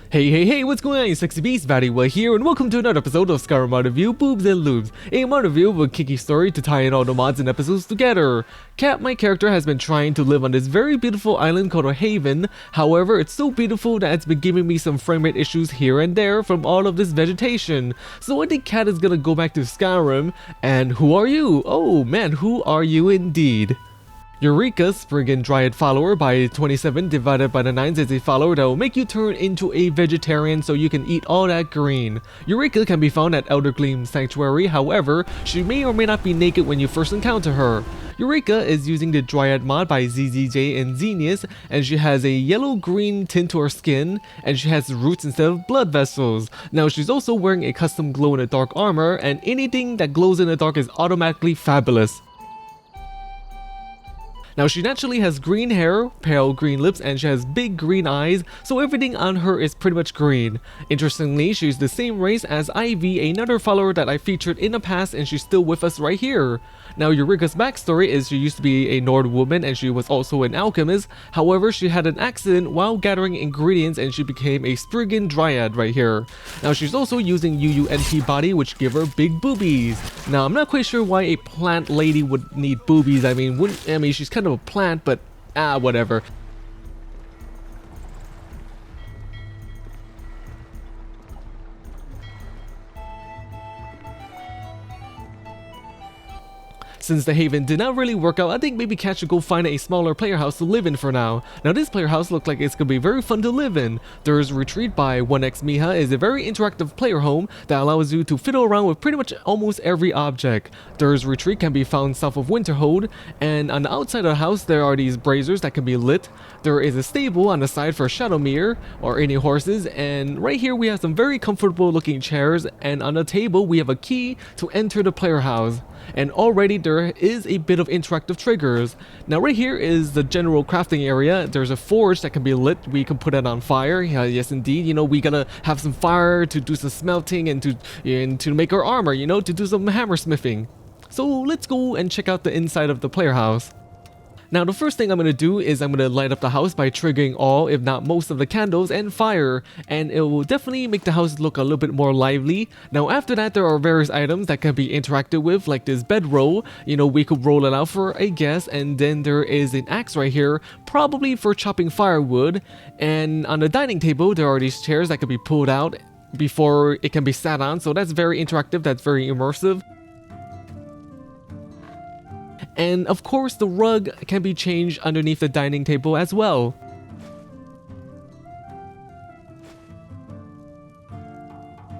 Hey, what's going on, you sexy beasts? VatiWah here, and welcome to another episode of Skyrim mod review, Boobs and Lubes, a mod review of a kicky story to tie in all the mods and episodes together. Kat, my character, has been trying to live on this very beautiful island called a haven. However, it's so beautiful that it's been giving me some frame rate issues here and there from all of this vegetation. So I think Kat is gonna go back to Skyrim. And who are you? Oh man, who are you indeed? Eureka Spriggan Dryad follower by 27 divided by the 9s is a follower that will make you turn into a vegetarian so you can eat all that green. Eureka can be found at Elder Gleam Sanctuary, however, she may or may not be naked when you first encounter her. Eureka is using the Dryad mod by ZZJ and Xenius, and she has a yellow-green tint to her skin, and she has roots instead of blood vessels. Now she's also wearing a custom glow-in-the-dark armor, and anything that glows in the dark is automatically fabulous. Now she naturally has green hair, pale green lips, and she has big green eyes, so everything on her is pretty much green. Interestingly, she's the same race as Ivy, another follower that I featured in the past, and she's still with us right here. Now Eureka's backstory is she used to be a Nord woman and she was also an alchemist. However, she had an accident while gathering ingredients and she became a Spriggan Dryad right here. Now she's also using UUNP body, which give her big boobies. Now I'm not quite sure why a plant lady would need boobies. I mean she's kind of a plant, but whatever. Since the haven did not really work out, I think maybe Kat should go find a smaller player house to live in for now. Now this player house looks like it's gonna be very fun to live in. Thur's Retreat by 1x Miha is a very interactive player home that allows you to fiddle around with pretty much almost every object. Thur's Retreat can be found south of Winterhold, and on the outside of the house there are these braziers that can be lit. There is a stable on the side for Shadowmere or any horses, and right here we have some very comfortable looking chairs, and on the table we have a key to enter the player house. And already there is a bit of interactive triggers. Now right here is the general crafting area. There's a forge that can be lit. We can put it on fire. Yes indeed, we gotta have some fire to do some smelting and to make our armor, to do some hammer smithing. So let's go and check out the inside of the player house. Now the first thing I'm going to do is I'm going to light up the house by triggering all, if not most, of the candles and fire, and it will definitely make the house look a little bit more lively. Now after that there are various items that can be interacted with, like this bedroll. We could roll it out for a guest, and then there is an axe right here, probably for chopping firewood. And on the dining table there are these chairs that can be pulled out before it can be sat on, so that's very interactive, that's very immersive. And of course the rug can be changed underneath the dining table as well.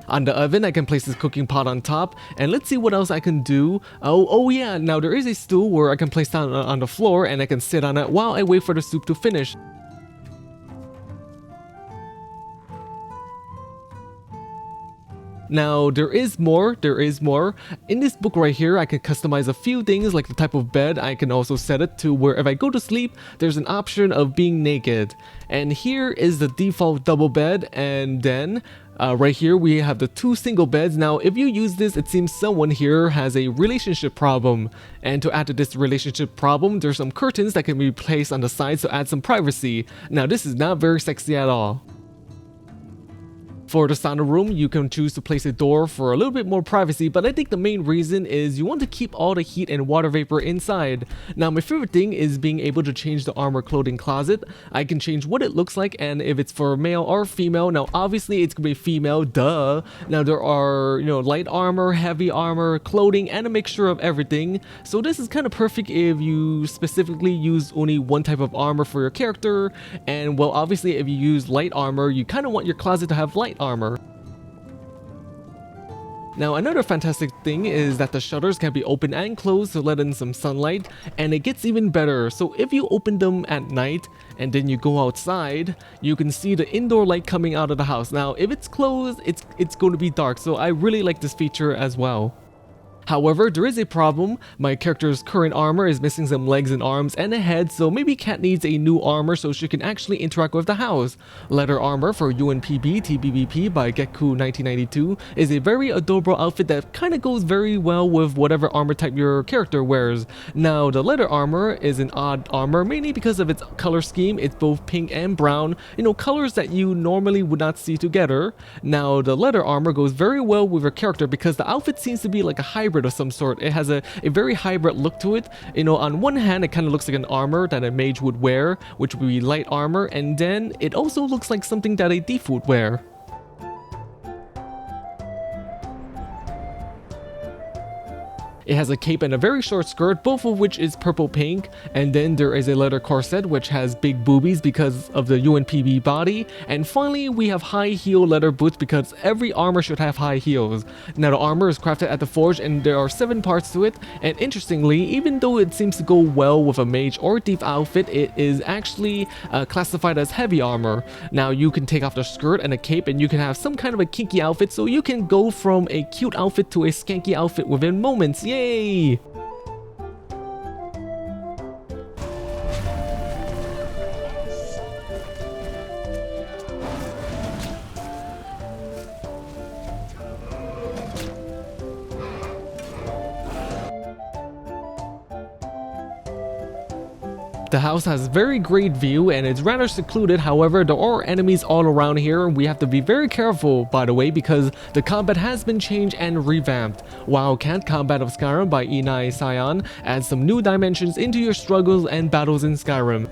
On the oven I can place this cooking pot on top, and let's see what else I can do. Oh yeah, now there is a stool where I can place down on the floor and I can sit on it while I wait for the soup to finish. Now there is more. In this book right here I can customize a few things, like the type of bed. I can also set it to where if I go to sleep there's an option of being naked. And here is the default double bed, and then right here we have the two single beds. Now if you use this, it seems someone here has a relationship problem, and to add to this relationship problem there's some curtains that can be placed on the sides to add some privacy. Now this is not very sexy at all. For the sauna room, you can choose to place a door for a little bit more privacy, but I think the main reason is you want to keep all the heat and water vapor inside. Now my favorite thing is being able to change the armor clothing closet. I can change what it looks like and if it's for male or female. Now obviously it's gonna be female, duh. Now there are light armor, heavy armor, clothing, and a mixture of everything. So this is kind of perfect if you specifically use only one type of armor for your character. And well, obviously if you use light armor, you kind of want your closet to have light armor. Now another fantastic thing is that the shutters can be open and closed to let in some sunlight, and it gets even better. So if you open them at night and then you go outside, you can see the indoor light coming out of the house. Now if it's closed, it's going to be dark, so I really like this feature as well. However, there is a problem. My character's current armor is missing some legs and arms and a head, so maybe Cat needs a new armor so she can actually interact with the house. Leather armor for UNPB-TBBP by Gekku1992 is a very adorable outfit that kind of goes very well with whatever armor type your character wears. Now, the leather armor is an odd armor mainly because of its color scheme. It's both pink and brown, colors that you normally would not see together. Now, the leather armor goes very well with your character because the outfit seems to be like a hybrid of some sort. It has a very hybrid look to it. On one hand, it kind of looks like an armor that a mage would wear, which would be light armor, and then it also looks like something that a thief would wear. It has a cape and a very short skirt, both of which is purple pink, and then there is a leather corset which has big boobies because of the UNPB body, and finally we have high heel leather boots because every armor should have high heels. Now the armor is crafted at the forge and there are 7 parts to it, and interestingly, even though it seems to go well with a mage or thief outfit, it is actually classified as heavy armor. Now you can take off the skirt and a cape and you can have some kind of a kinky outfit, so you can go from a cute outfit to a skanky outfit within moments. Yay! The house has very great view and it's rather secluded. However, there are enemies all around here. We have to be very careful, by the way, because the combat has been changed and revamped. Wildcat Combat of Skyrim by Enai Siaion adds some new dimensions into your struggles and battles in Skyrim.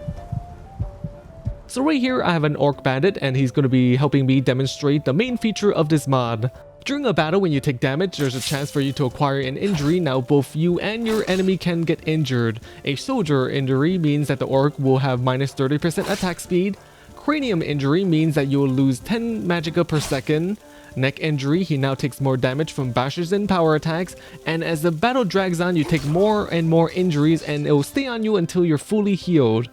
So right here I have an orc bandit and he's going to be helping me demonstrate the main feature of this mod. During a battle, when you take damage, there's a chance for you to acquire an injury. Now both you and your enemy can get injured. A soldier injury means that the orc will have minus 30% attack speed. Cranium injury means that you will lose 10 magicka per second. Neck injury, he now takes more damage from bashes and power attacks. And as the battle drags on, you take more and more injuries and it will stay on you until you're fully healed.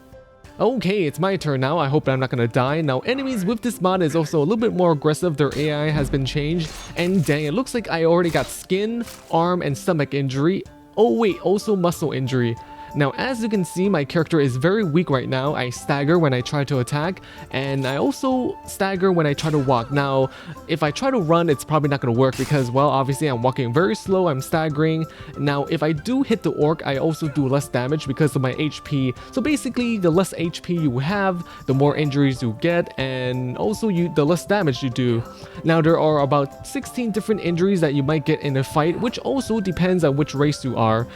Okay, it's my turn now. I hope I'm not gonna die. Now, enemies with this mod is also a little bit more aggressive. Their AI has been changed. And dang, it looks like I already got skin, arm, and stomach injury. Oh wait, also muscle injury. Now, as you can see, my character is very weak right now. I stagger when I try to attack, and I also stagger when I try to walk. Now, if I try to run, it's probably not going to work because, well, obviously I'm walking very slow, I'm staggering. Now, if I do hit the orc, I also do less damage because of my HP. So basically, the less HP you have, the more injuries you get, and also the less damage you do. Now, there are about 16 different injuries that you might get in a fight, which also depends on which race you are.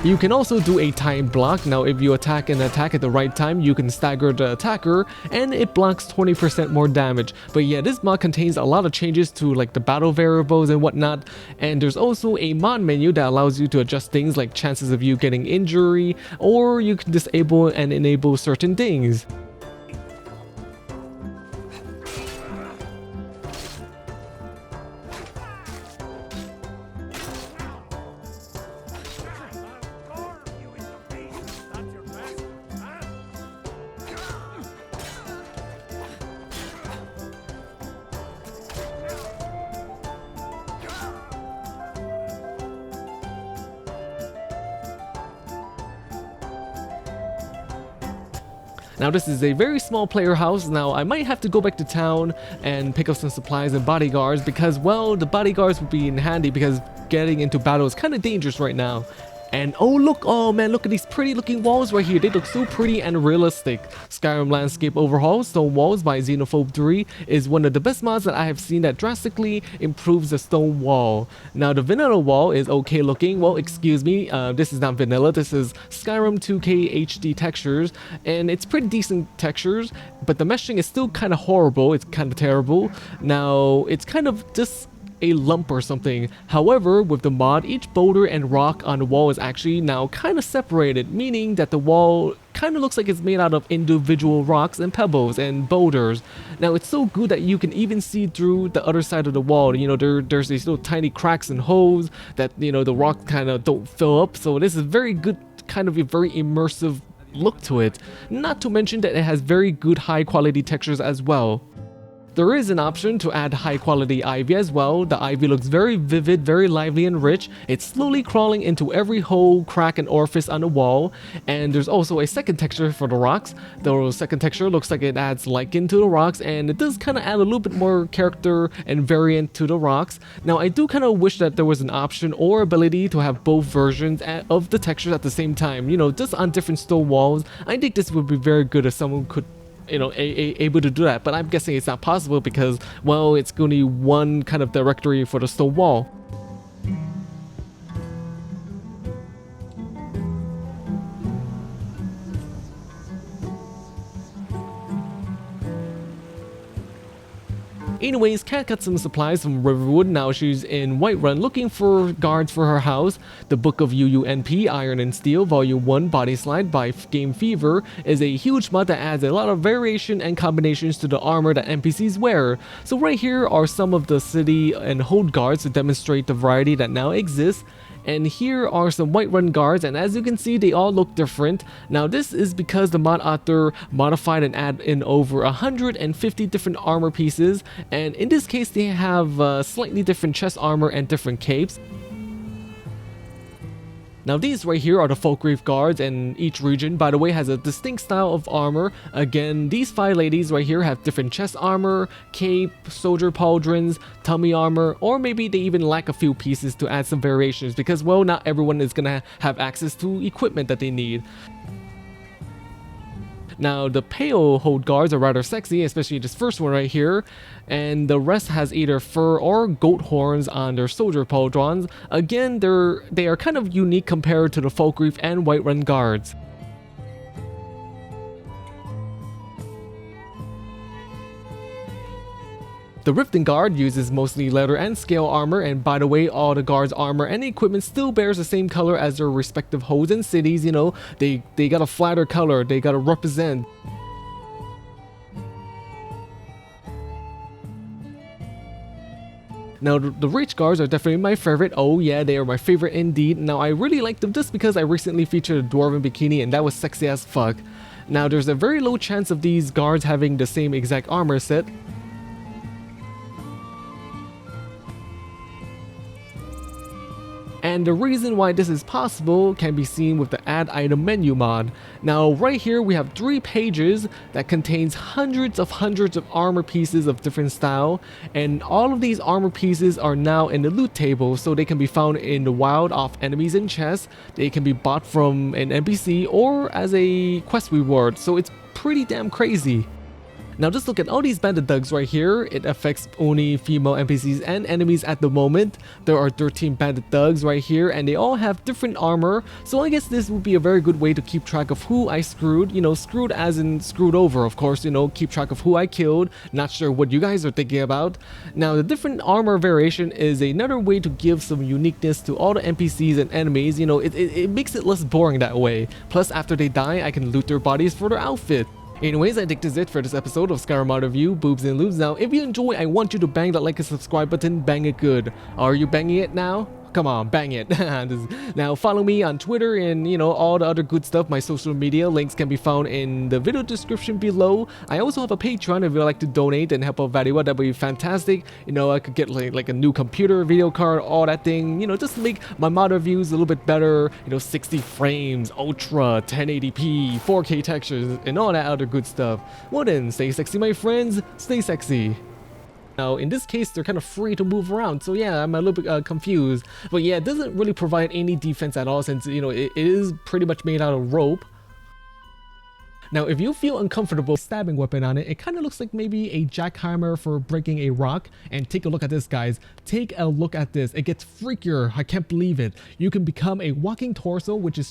You can also do a time block. Now if you attack and attack at the right time, you can stagger the attacker and it blocks 20% more damage. But yeah, this mod contains a lot of changes to like the battle variables and whatnot, and there's also a mod menu that allows you to adjust things like chances of you getting injury, or you can disable and enable certain things. Now this is a very small player house. Now I might have to go back to town and pick up some supplies and bodyguards because, well, the bodyguards would be in handy because getting into battle is kind of dangerous right now. And oh man, look at these pretty looking walls right here. They look so pretty and realistic. Skyrim Landscape Overhaul Stone Walls by Xenophobe 3 is one of the best mods that I have seen that drastically improves the stone wall. Now the vanilla wall is okay looking. Well, excuse me, this is not vanilla. This is Skyrim 2K HD textures, and it's pretty decent textures, but the meshing is still kind of horrible. It's kind of terrible. Now it's kind of just a lump or something. However, with the mod, each boulder and rock on the wall is actually now kind of separated, meaning that the wall kind of looks like it's made out of individual rocks and pebbles and boulders. Now it's so good that you can even see through the other side of the wall. There's these little tiny cracks and holes that the rocks kind of don't fill up, so this is very good, kind of a very immersive look to it. Not to mention that it has very good high quality textures as well. There is an option to add high quality ivy as well. The ivy looks very vivid, very lively and rich. It's slowly crawling into every hole, crack and orifice on the wall. And there's also a second texture for the rocks. The second texture looks like it adds lichen to the rocks, and it does kind of add a little bit more character and variant to the rocks. Now I do kind of wish that there was an option or ability to have both versions of the textures at the same time, you know, just on different stone walls. I think this would be very good if someone could, you know, able to do that, but I'm guessing it's not possible because, well, it's going to be one kind of directory for the stone wall. Anyways, Kat got some supplies from Riverwood. Now she's in Whiterun looking for guards for her house. The Book of UUNP, Iron and Steel, Volume 1, Bodyslide by Gamefever is a huge mod that adds a lot of variation and combinations to the armor that NPCs wear. So right here are some of the city and hold guards to demonstrate the variety that now exists. And here are some Whiterun guards, and as you can see, they all look different. Now this is because the mod author modified and added in over 150 different armor pieces, and in this case they have slightly different chest armor and different capes. Now these right here are the Folkgrave guards, and each region, by the way, has a distinct style of armor. Again, these 5 ladies right here have different chest armor, cape, soldier pauldrons, tummy armor, or maybe they even lack a few pieces to add some variations because, well, not everyone is gonna have access to equipment that they need. Now the pale hold guards are rather sexy, especially this first one right here, and the rest has either fur or goat horns on their soldier pauldrons. Again, they are kind of unique compared to the Folkgrave and Whiterun guards. The Riften Guard uses mostly leather and scale armor, and by the way, all the guards' armor and equipment still bears the same color as their respective holds and cities. You know, they got a flatter color, they gotta represent. Now the Reach guards are definitely my favorite. Oh yeah, they are my favorite indeed. Now I really like them just because I recently featured a dwarven bikini and that was sexy as fuck. Now there's a very low chance of these guards having the same exact armor set. And the reason why this is possible can be seen with the add item menu mod. Now right here we have 3 pages that contains hundreds of armor pieces of different style, and all of these armor pieces are now in the loot table, so they can be found in the wild off enemies and chests. They can be bought from an NPC or as a quest reward, so it's pretty damn crazy. Now just look at all these bandit thugs right here. It affects only female NPCs and enemies at the moment. There are 13 bandit thugs right here, and they all have different armor. So I guess this would be a very good way to keep track of who I screwed. You know, screwed as in screwed over, of course. You know, keep track of who I killed. Not sure what you guys are thinking about. Now the different armor variation is another way to give some uniqueness to all the NPCs and enemies. You know, it makes it less boring that way. Plus, after they die, I can loot their bodies for their outfit. Anyways, I think this is it for this episode of Skyrim Mod Review, Boobs and Lubes. Now, if you enjoy, I want you to bang that like and subscribe button, bang it good. Are you banging it now? Come on, bang it. Now follow me on Twitter and, you know, all the other good stuff. My social media links can be found in the video description below. I also have a Patreon if you'd like to donate and help out VatiWah. That would be fantastic. You know, I could get like a new computer, video card, all that thing. You know, just to make my mod reviews a little bit better. You know, 60 frames, ultra, 1080p, 4K textures, and all that other good stuff. Well then, stay sexy my friends, stay sexy. Now, in this case, they're kind of free to move around, so yeah, I'm a little bit confused. But yeah, it doesn't really provide any defense at all since, you know, it is pretty much made out of rope. Now, if you feel uncomfortable stabbing weapon on it, it kind of looks like maybe a jackhammer for breaking a rock. And take a look at this, guys. Take a look at this. It gets freakier. I can't believe it. You can become a walking torso, which is